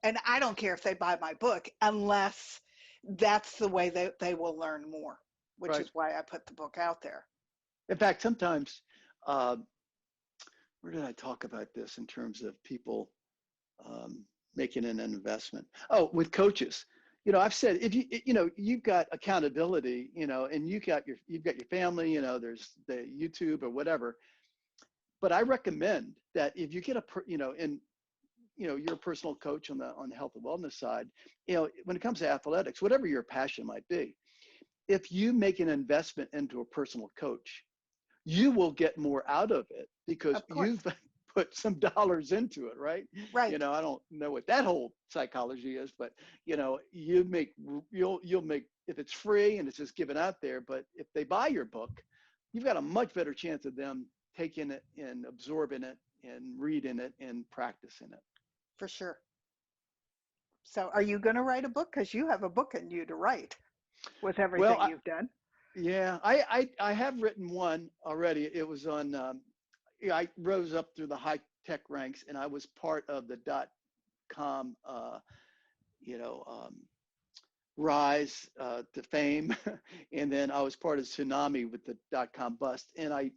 And I don't care if they buy my book unless that's the way they will learn more, which Right. is why I put the book out there. In fact, sometimes, uh, where did I talk about this in terms of people um, making an investment? Oh, with coaches. I've said if you've got accountability, and you've got your family, there's the YouTube or whatever. But I recommend that if you get you're a personal coach on the health and wellness side, when it comes to athletics, whatever your passion might be, if you make an investment into a personal coach, you will get more out of it because Of course. you've put some dollars into it, right? Right. I don't know what that whole psychology is, but you'll make, if it's free and it's just given out there, but if they buy your book, you've got a much better chance of them taking it and absorbing it and reading it and practicing it. For sure. So are you going to write a book? Because you have a book in you to write with Well, everything you've done. yeah, I have written one already. It was on, I rose up through the high tech ranks and I was part of the .com, you know, um, rise to fame. And then I was part of Tsunami with the .com bust. And I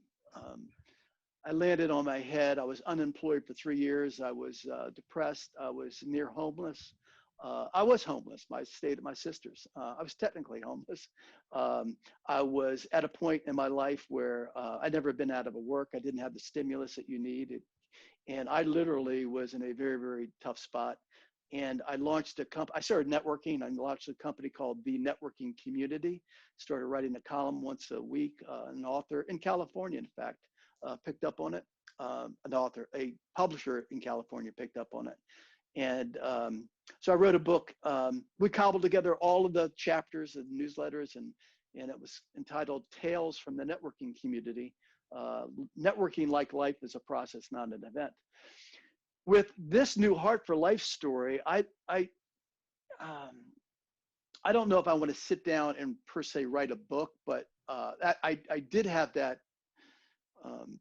landed on my head. I was unemployed for 3 years. I was depressed. I was near homeless. I was homeless. I stayed at my sister's. I was technically homeless. I was at a point in my life where I'd never been out of a work. I didn't have the stimulus that you need. And I literally was in a very, very tough spot. And I launched a company. I started networking. I launched a company called The Networking Community. Started writing a column once a week. An author in California, in fact, picked up on it. A publisher in California picked up on it. And so I wrote a book. We cobbled together all of the chapters and newsletters, and it was entitled Tales from the Networking Community. Networking like life is a process, not an event. With this new Heart for Life story, I don't know if I want to sit down and per se write a book, but I did have that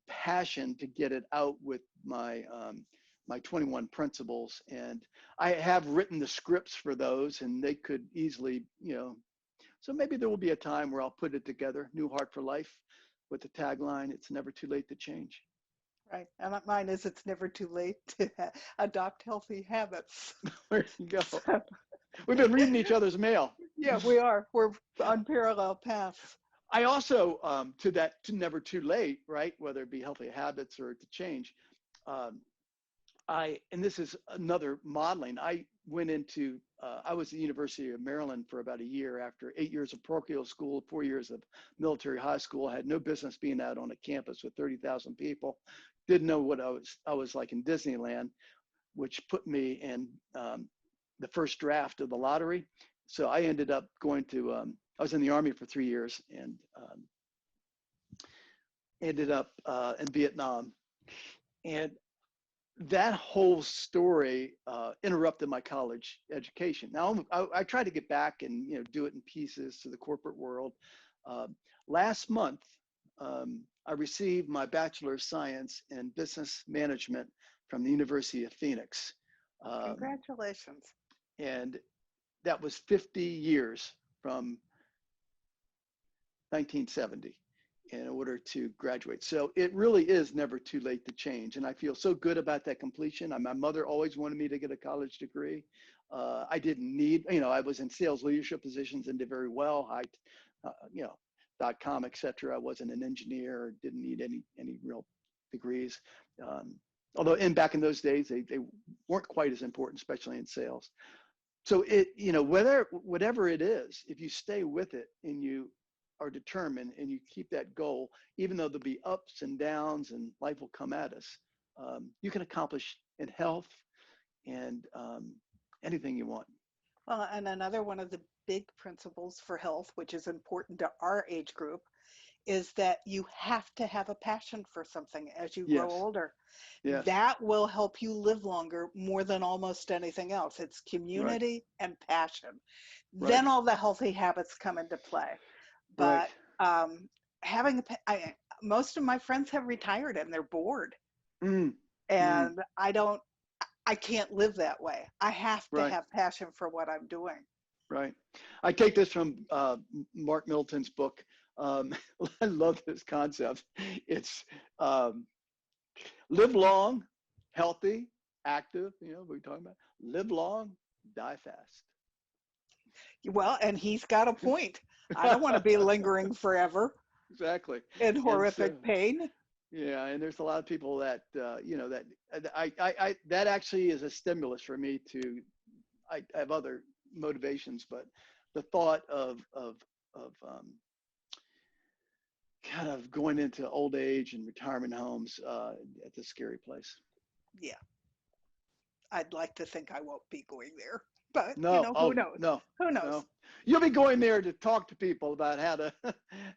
passion to get it out with my 21 principles, and I have written the scripts for those, and they could easily, so maybe there will be a time where I'll put it together, New Heart for Life, with the tagline, "It's never too late to change." Right. And mine is it's never too late to adopt healthy habits. There you go. We've been reading each other's mail. Yeah, we are. We're on parallel paths. I also, to never too late, right? Whether it be healthy habits or to change. And this is another modeling. I went into, I was at the University of Maryland for about a year after 8 years of parochial school, 4 years of military high school. I had no business being out on a campus with 30,000 people. Didn't know what I was like in Disneyland, which put me in the first draft of the lottery. So I ended up going to, I was in the Army for 3 years and ended up in Vietnam. And that whole story interrupted my college education. Now I tried to get back and do it in pieces to the corporate world. Last month, I received my Bachelor of Science in Business Management from the University of Phoenix. Congratulations. And that was 50 years from 1970 in order to graduate. So it really is never too late to change. And I feel so good about that completion. My mother always wanted me to get a college degree. I didn't need, I was in sales leadership positions and did very well. .com, et cetera. I wasn't an engineer or didn't need any real degrees. Although back in those days, they weren't quite as important, especially in sales. So whatever it is, if you stay with it and you are determined and you keep that goal, even though there'll be ups and downs and life will come at us, you can accomplish in health and anything you want. Well, and another one of the big principles for health, which is important to our age group, is that you have to have a passion for something as you grow Yes, older. yes, That will help you live longer more than almost anything else. It's right, community and passion. right, Then all the healthy habits come into play. right. But having most of my friends have retired and they're bored, Mm, mm, and I can't live that way. I have to right, have passion for what I'm doing. right. I take this from Mark Middleton's book. I love this concept. It's live long, healthy, active. You know, we're talking about live long, die fast. Well, and he's got a point. I don't want to be lingering forever Exactly. in And so, horrific pain. yeah, and there's a lot of people that you know that that actually is a stimulus for me to. I have other motivations, but the thought of kind of going into old age and retirement homes, it's a scary place. Yeah, I'd like to think I won't be going there, but No, who oh knows? no, Who knows? no. You'll be going there to talk to people about how to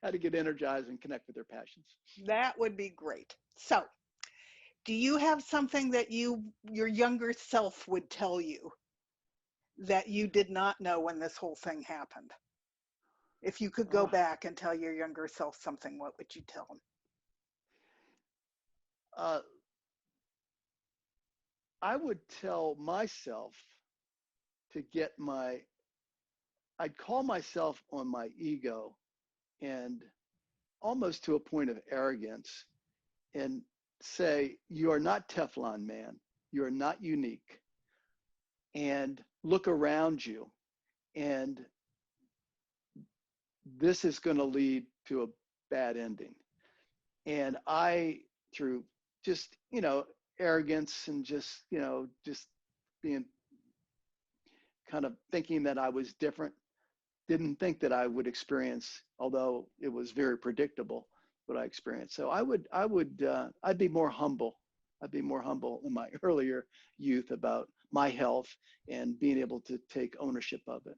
how to get energized and connect with their passions. That would be great. So, do you have something that your younger self would tell you that you did not know when this whole thing happened? If you could go Uh, back and tell your younger self something, what would you tell them? uh, I would tell myself to get my, I'd call myself on my ego and almost to a point of arrogance and say, you are not Teflon man. You are not unique. And look around you. And this is going to lead to a bad ending. And I, through just, arrogance and just, just being kind of thinking that I was different, didn't think that I would experience, although it was very predictable what I experienced. So I'd be more humble. I'd be more humble in my earlier youth about my health and being able to take ownership of it.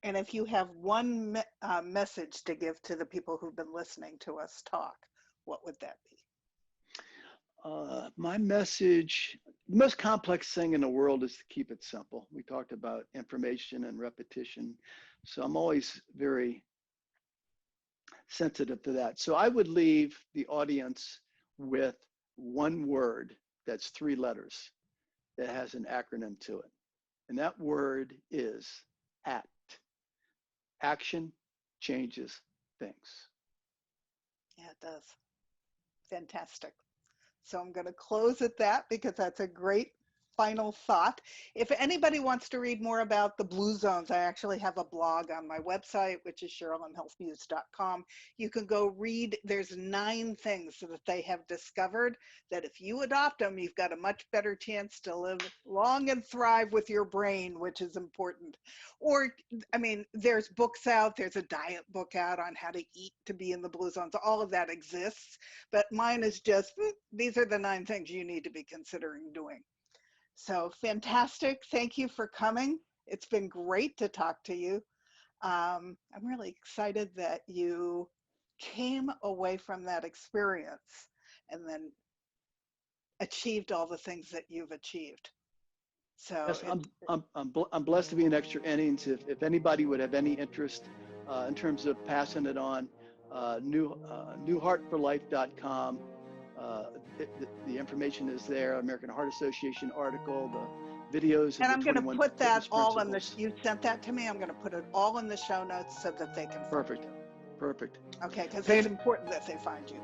And if you have one message to give to the people who've been listening to us talk, what would that be? My message, the most complex thing in the world is to keep it simple. We talked about information and repetition. So I'm always very sensitive to that. So I would leave the audience with one word that's 3 letters that has an acronym to it. And that word is ACT. Action changes things. Yeah, it does. Fantastic. So I'm going to close at that because that's a great final thought. If anybody wants to read more about the Blue Zones, I actually have a blog on my website, which is CherylMHealthMuse.com. You can go read. There's 9 things that they have discovered that if you adopt them, you've got a much better chance to live long and thrive with your brain, which is important. Or, I mean, there's books out. There's a diet book out on how to eat to be in the Blue Zones. All of that exists. But mine is just, these are the 9 things you need to be considering doing. So fantastic. Thank you for coming. It's been great to talk to you. I'm really excited that you came away from that experience and then achieved all the things that you've achieved. So Yes, I'm blessed to be in Extra Innings. If anybody would have any interest in terms of passing it on, newheartforlife.com. The information is there. American Heart Association article, the videos of and the I'm going to 21 put that fitness all in the, principles. you sent that to me. I'm going to put it all in the show notes so that they can find Perfect, you. perfect. Okay, because Paying it's important that they find you.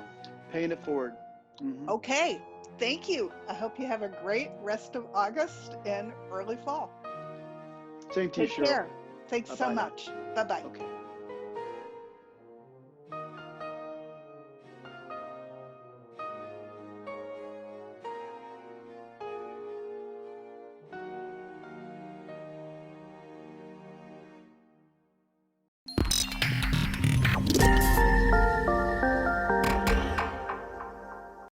Paying it forward. Okay, thank you. I hope you have a great rest of August and early fall. Same to you, Take Cheryl. care. Thanks so Bye-bye now. much. Bye-bye. Okay.